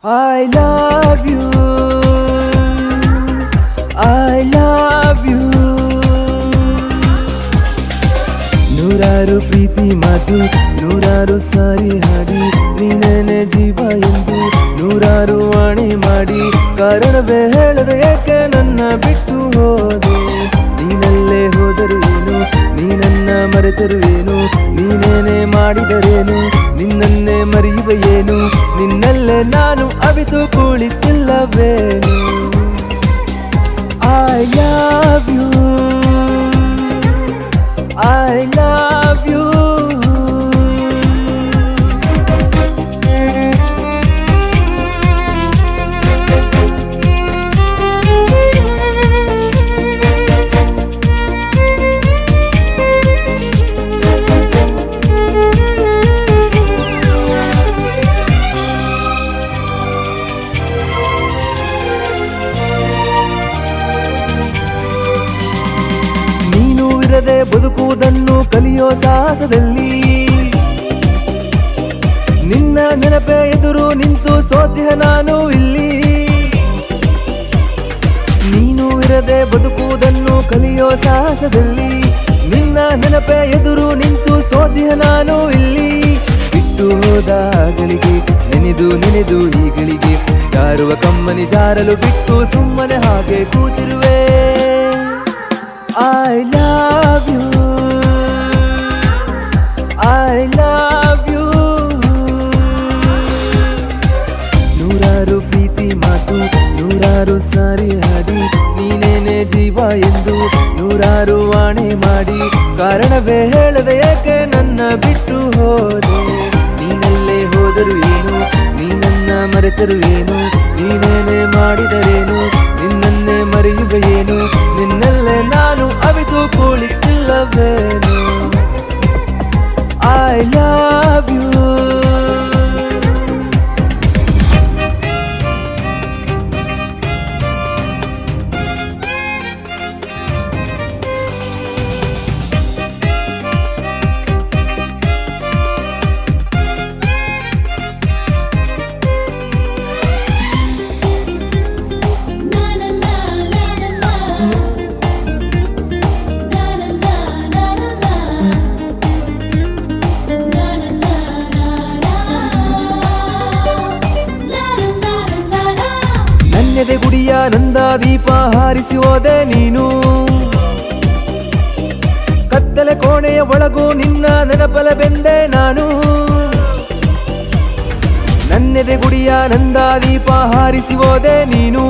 I love you, I love you. ನೂರಾರು ಪ್ರೀತಿ ಮಾತು ನೂರಾರು ಸಾರಿ ಹಾಡಿ ನೀನೇನೆ ಜೀವ ಎಂದು ನೂರಾರು ವಾಣಿ ಮಾಡಿ ಕಾರಣವೇ ಹೇಳದೆ ಏಕೆ ನನ್ನ ಬಿಟ್ಟು ಹೋದೆ. ನೀನಲ್ಲೇ ಹೋದರು ಏನು ನೀನನ್ನ ಮರೆತರು ಏನು ನೀನೇನೆ ಮಾಡಿದರೇನು ನಿನ್ನನ್ನೇ ಮರೆಯುವ ಏನು ನಿನ್ನಲ್ಲೇ ನಾನು ಅವಿತು ಕುಳಿತಿಲ್ಲವೇನು. I love you, I love you. ಬದುಕುವುದನ್ನು ಕಲಿಯೋ ಸಾಹಸದಲ್ಲಿ ನಿನ್ನ ನೆನಪೇ ಎದುರು ನಿಂತು ಸೋತಿಹ ನಾನು ಇಲ್ಲಿ. ನೀನು ಇರದೆ ಬದುಕುವುದನ್ನು ಕಲಿಯೋ ಸಾಹಸದಲ್ಲಿ ನಿನ್ನ ನೆನಪೇ ಎದುರು ನಿಂತು ಸೋತಿಹ ನಾನು ಇಲ್ಲಿ. ಬಿಟ್ಟು ಹೋದ ಗಳಿಗೆ ನೆನೆದು ನೆನೆದು ಈಗಳಿಗೆ ಜಾರುವ ಕಮ್ಮನಿ ಜಾರಲು ಬಿಟ್ಟು ಸುಮ್ಮನೆ ಹಾಗೆ ಕೂತಿರುವೆ. I love you, I love you. ನೂರಾರು ಪ್ರೀತಿ ಮಾತು ನೂರಾರು ಸಾರಿ ಹಾಡಿ ನೀನೇನೆ ಜೀವ ಎಂದು ನೂರಾರು ವಾಣೆ ಮಾಡಿ ಕಾರಣವೇ ಹೇಳದೆ ಏಕೆ ನನ್ನ ಬಿಟ್ಟು ಹೋದೆ. ನೀನಲ್ಲೇ ಹೋದರು ಏನು ನೀನನ್ನ ಮರೆತರು ಏನು ನೀನೇನೆ ಮಾಡಿದರೇನು ನಿನ್ನನ್ನೇ ಮರೆಯುವ ಏನು ನಿನ್ನಲ್ಲೇ ನಾನು ಅವಿತು ಕುಳಿತಿಲ್ಲವೇನು. I love you. ನನ್ನೆದೆ ಗುಡಿಯ ನಂದ ದೀಪ ಹಾರಿಸಿ ಹೋದೆ ನೀನು. ಕತ್ತಲೆ ಕೋಣೆಯ ಒಳಗೂ ನಿನ್ನ ನೆನಪಲ ಬೆಂದೆ ನಾನು. ನನ್ನೆದೆ ಗುಡಿಯ ನಂದ ದೀಪ ಹಾರಿಸಿ ಹೋದೆ ನೀನು.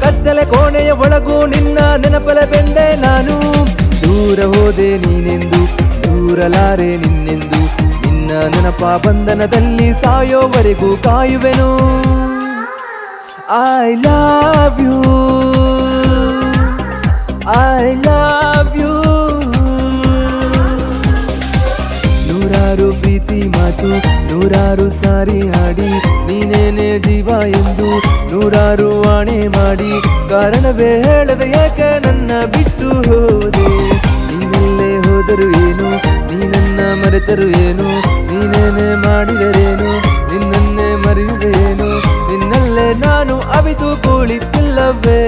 ಕತ್ತಲೆ ಕೋಣೆಯ ಒಳಗೂ ನಿನ್ನ ನೆನಪಲ ಬೆಂದೆ ನಾನು. ದೂರ ಹೋದೆ ನೀನೆಂದು ದೂರಲಾರೆ ನಿನ್ನೆಂದು ನಿನ್ನ ನೆನಪ ಬಂಧನದಲ್ಲಿ ಸಾಯೋವರೆಗೂ ಕಾಯುವೆನು. I love you, I love you. ನೂರಾರು ಪ್ರೀತಿ ಮಾತು ನೂರಾರು ಸಾರಿ ಹಾಡಿ ನೀನೇನೆ ಜೀವ ಎಂದು ನೂರಾರು ವಾಣೆ ಮಾಡಿ ಕಾರಣವೇ ಹೇಳದೆ ಏಕೆ ನನ್ನ ಬಿಟ್ಟು ಹೋದೆ. ನೀನಲ್ಲೇ ಹೋದರು ಏನು ನೀನನ್ನ ಮರೆತರು ಏನು ನೀನೇನೆ ಮಾಡಿದರೇನು ನಿನ್ನನ್ನೇ ಮರೆಯುವೇನು ನಿನ್ನಲ್ಲೇ ನಾನು ಅವಿತು ಕುಳಿತಿಲ್ಲವೇ.